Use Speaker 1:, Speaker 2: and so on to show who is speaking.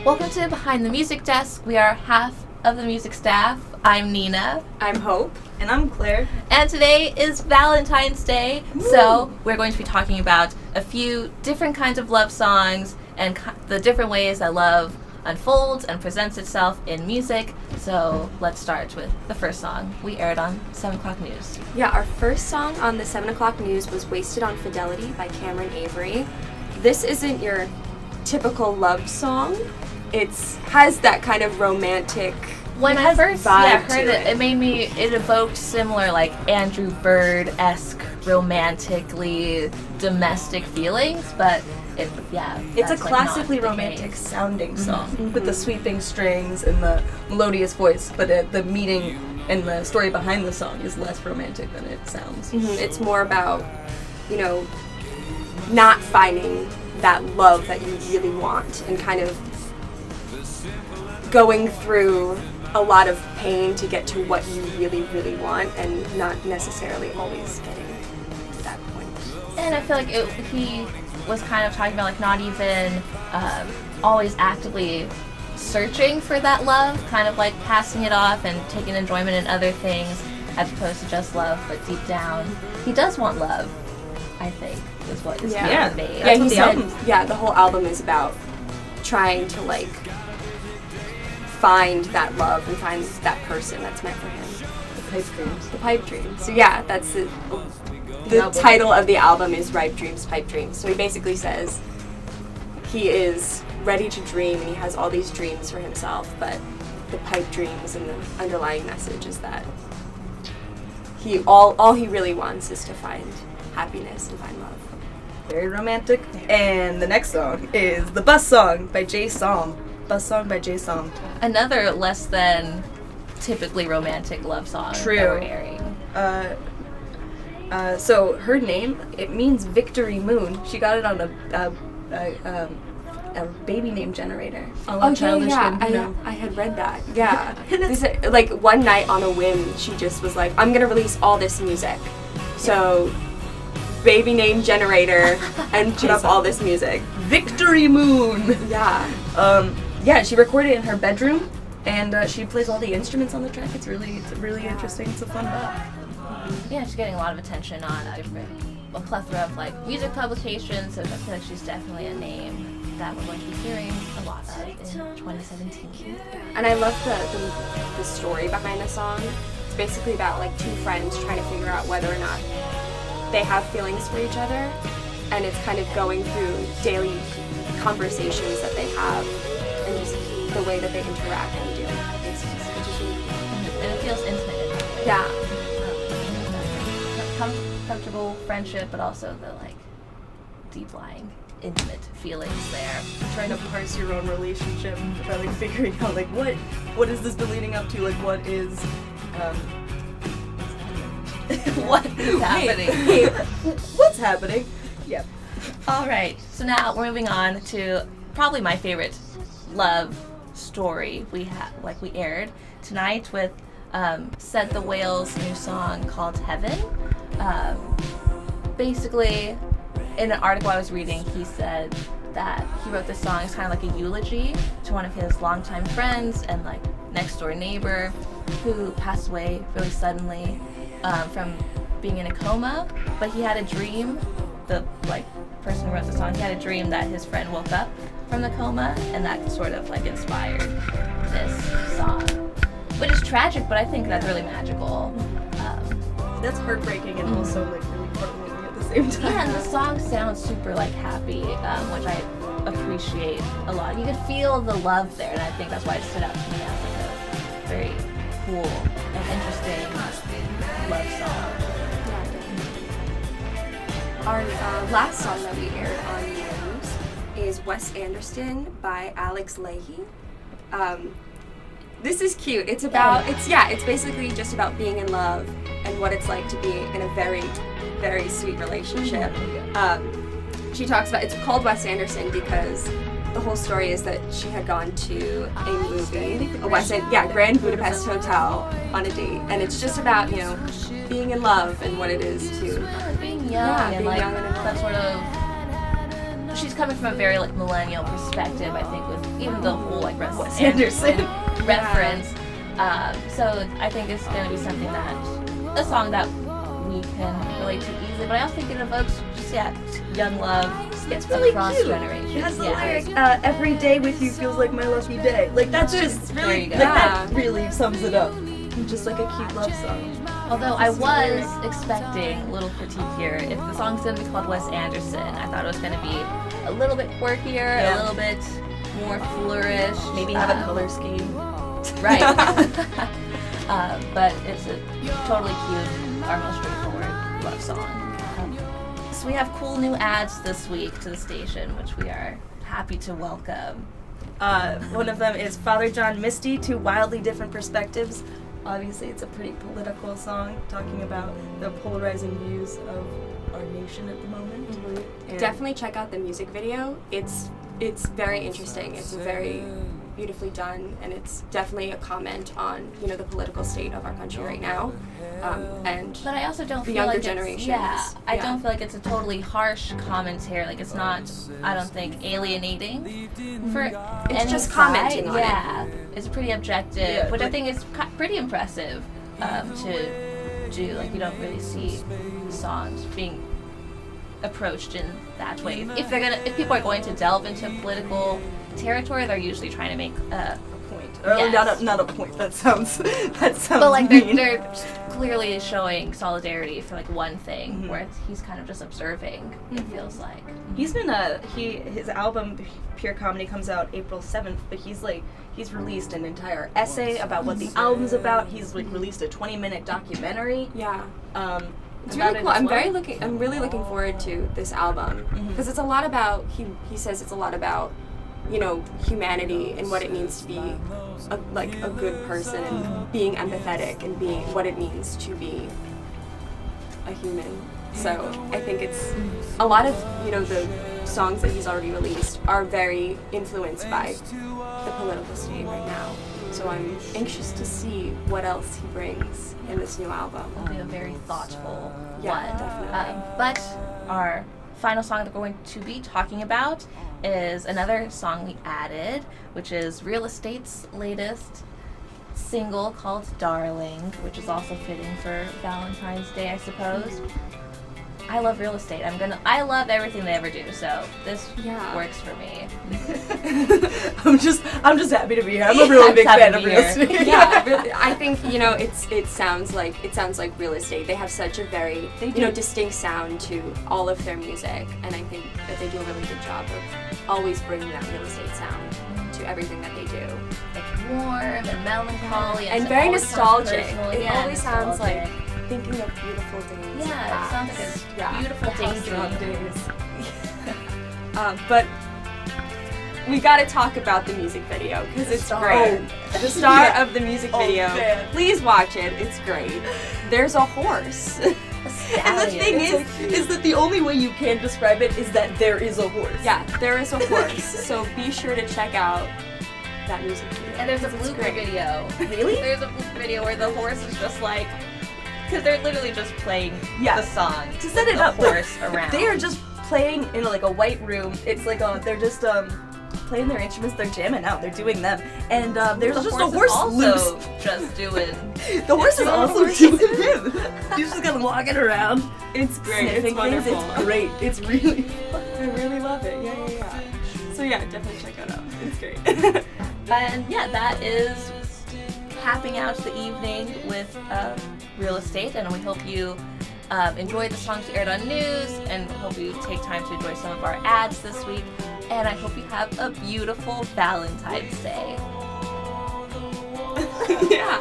Speaker 1: Welcome to Behind the Music Desk. We are half of the music staff. I'm Nina.
Speaker 2: I'm Hope. And I'm Claire.
Speaker 1: And today is Valentine's Day, so we're going to be talking about a few different kinds of love songs and the different ways that love unfolds and presents itself in music. So let's start with the first song we aired on 7 O'Clock News.
Speaker 2: Yeah, our first song on the 7 O'Clock News was Wasted on Fidelity by Cameron Avery. This isn't your typical love song. It has that kind of romantic
Speaker 1: When I first heard
Speaker 2: it.
Speaker 1: It evoked similar, like, Andrew Bird-esque, romantically domestic feelings, but
Speaker 2: it's a classically romantic sounding song with the sweeping strings and the melodious voice, but the meaning and the story behind the song is less romantic than it sounds. It's more about, not finding that love that you really want and kind of going through a lot of pain to get to what you really, really want and not necessarily always getting to that point.
Speaker 1: And I feel like he was kind of talking about, like, not even always actively searching for that love, kind of like passing it off and taking enjoyment in other things as opposed to just love, but deep down he does want love, I think, is what is being conveyed.
Speaker 2: Yeah, he said, the whole album is about trying to, like, find that love and find that person that's meant for him. The pipe dreams. So yeah, that's it. The title of the album is Ripe Dreams, Pipe Dreams. So he basically says he is ready to dream and he has all these dreams for himself, but the pipe dreams and the underlying message is that all he really wants is to find happiness and find love.
Speaker 3: Very romantic. And the next song is The Bus Song by Jay Som. Bus Song by Jay Som.
Speaker 1: Another less than typically romantic love song that we're airing.
Speaker 3: So her name, it means Victory Moon. She got it on a baby name generator.
Speaker 2: I had read that. Yeah. Like, one night on a whim, she just was like, I'm gonna release all this music. So, baby name generator and put up all this music.
Speaker 3: Victory Moon!
Speaker 2: Yeah.
Speaker 3: She recorded it in her bedroom, and she plays all the instruments on the track. It's really interesting. It's a fun bop.
Speaker 1: Yeah, she's getting a lot of attention on a plethora of, like, music publications, so I feel like she's definitely a name that we're going to be hearing a lot of in 2017.
Speaker 2: And I love the story behind the song. It's basically about, like, two friends trying to figure out whether or not they have feelings for each other, and it's kind of going through daily conversations that they have and just the way that they interact and do. It's just really cool.
Speaker 1: And it feels intimate.
Speaker 2: Yeah.
Speaker 1: Comfortable friendship, but also the, like, deep-lying, intimate feelings there.
Speaker 3: Trying to parse your own relationship by, like, figuring out, like, what has this been leading up to? Like, what is
Speaker 1: what is happening?
Speaker 3: What's happening? Yep.
Speaker 1: All right, so now we're moving on to probably my favorite love story we aired tonight with Said the Whale's new song called Heaven. Basically, in an article I was reading, he said that he wrote this song as kind of like a eulogy to one of his longtime friends and, like, next door neighbor who passed away really suddenly from being in a coma. But he had a dream, the, like, person who wrote the song, he had a dream that his friend woke up from the coma, and that sort of, like, inspired this song, which is tragic, but I think that's really magical.
Speaker 3: That's heartbreaking and also, like, really heartwarming at the same time.
Speaker 1: Yeah, and the song sounds super, like, happy, which I appreciate a lot. You could feel the love there, and I think that's why it stood out to me as, like, a very cool and interesting love song.
Speaker 2: Our last song that we aired on News is Wes Anderson by Alex Leahy. This is cute. It's basically just about being in love and what it's like to be in a very, very sweet relationship. She talks about, it's called Wes Anderson because the whole story is that she had gone to a movie, Grand Budapest Hotel on a date, and it's just about, being in love and what it is to
Speaker 1: being young and, like, that sort of she's coming from a very like millennial perspective, I think, with even the whole like
Speaker 3: Wes Anderson
Speaker 1: reference. So I think it's going to be something a song that we can relate to easily. But I also think it evokes just young love.
Speaker 3: It's really
Speaker 1: across
Speaker 3: cute.
Speaker 1: generations.
Speaker 3: It has the lyric, every day with you feels like my lucky day. Like, that's just
Speaker 1: There
Speaker 3: really,
Speaker 1: you go.
Speaker 3: like, that really sums it up. Just like a cute love song.
Speaker 1: Although I was expecting a little critique here. If the song's going to be called Wes Anderson, I thought it was going to be a little bit quirkier, a little bit more flourish.
Speaker 3: Maybe have a color scheme.
Speaker 1: Right. But it's a totally cute, our most straightforward love song. So we have cool new ads this week to the station, which we are happy to welcome.
Speaker 3: One of them is Father John Misty, Two Wildly Different Perspectives. Obviously, it's a pretty political song talking about the polarizing views of our nation at the moment.
Speaker 2: Mm-hmm. Definitely check out the music video. It's very interesting. It's very beautifully done, and it's definitely a comment on the political state of our country right now, and
Speaker 1: but I also don't
Speaker 2: the
Speaker 1: feel
Speaker 2: younger
Speaker 1: like
Speaker 2: generations.
Speaker 1: I don't feel like it's a totally harsh commentary. Like it's not, I don't think, alienating for
Speaker 2: It's
Speaker 1: any
Speaker 2: just
Speaker 1: side.
Speaker 2: commenting on it.
Speaker 1: It's pretty objective, which I
Speaker 3: like-
Speaker 1: think is pretty impressive to do. Like you don't really see songs being approached in that way. If people are going to delve into political territory, they're usually trying to make a
Speaker 3: Point. Or
Speaker 1: Yes.
Speaker 3: not a point. That sounds
Speaker 1: but like
Speaker 3: mean.
Speaker 1: they're clearly showing solidarity for like one thing, where he's kind of just observing. It feels like
Speaker 3: He's been his album Pure Comedy comes out April 7th, but he's released an entire essay about what the album's about. He's released a 20-minute documentary.
Speaker 2: Yeah. It's
Speaker 3: About
Speaker 2: really
Speaker 3: it
Speaker 2: cool.
Speaker 3: as
Speaker 2: I'm
Speaker 3: well.
Speaker 2: I'm really looking forward to this album because it's a lot about. He says it's a lot about, humanity and what it means to be a good person and being empathetic and being what it means to be a human. So I think it's a lot of the songs that he's already released are very influenced by the political state right now. So I'm anxious to see what else he brings in this new album.
Speaker 1: it'll be a very thoughtful
Speaker 2: Yeah,
Speaker 1: one.
Speaker 2: definitely.
Speaker 1: But our final song that we're going to be talking about is another song we added, which is Real Estate's latest single called Darling, which is also fitting for Valentine's Day, I suppose. I love Real Estate. I love everything they ever do, so this works for me.
Speaker 3: I'm just happy to be here. I'm a really big fan of Real Estate.
Speaker 2: Yeah, really, I think it sounds like Real Estate. They have such a very distinct sound to all of their music, and I think that they do a really good job of always bringing that Real Estate sound to everything that they do.
Speaker 1: It's warm and melancholy
Speaker 2: And
Speaker 1: it
Speaker 2: very
Speaker 1: always sounds
Speaker 2: nostalgic.
Speaker 1: personal.
Speaker 2: It
Speaker 1: Yeah,
Speaker 2: always sounds like
Speaker 1: nostalgic.
Speaker 2: thinking of beautiful days.
Speaker 1: Yeah, it sounds like a beautiful
Speaker 2: daydream
Speaker 1: daydream.
Speaker 2: days. But we gotta talk about the music video because it's great. The star of the music video.
Speaker 3: man.
Speaker 2: Please watch it. It's great. There's a horse.
Speaker 3: And the thing is that the only way you can describe it is that there is a horse.
Speaker 2: Yeah, there is a horse. So be sure to check out that music video.
Speaker 1: And there's a
Speaker 2: 'cause it's
Speaker 1: blooper
Speaker 2: great.
Speaker 1: video.
Speaker 3: Really?
Speaker 1: There's a blooper video where the horse is just like, because they're literally just playing
Speaker 3: Yeah.
Speaker 1: the song.
Speaker 3: To set it
Speaker 1: the
Speaker 3: up,
Speaker 1: horse around.
Speaker 3: They are just playing in like a white room. It's like they're just playing their instruments. They're jamming out. They're doing them, and there's
Speaker 1: the
Speaker 3: just a
Speaker 1: horse
Speaker 3: horse
Speaker 1: is also
Speaker 3: loose.
Speaker 1: just doing.
Speaker 3: The horse is
Speaker 2: doing
Speaker 3: also
Speaker 2: horse.
Speaker 3: doing him. He's just kind of walking around.
Speaker 2: It's great.
Speaker 3: Sniffing
Speaker 2: It's wonderful.
Speaker 3: things. It's great. It's really fun.
Speaker 2: I really love it. Yeah. So yeah, definitely check it out. It's great.
Speaker 1: And yeah, that is capping out the evening with Real Estate, and we hope you enjoyed the songs we aired on news, and hope you take time to enjoy some of our ads this week, and I hope you have a beautiful Valentine's Day.
Speaker 2: Yeah.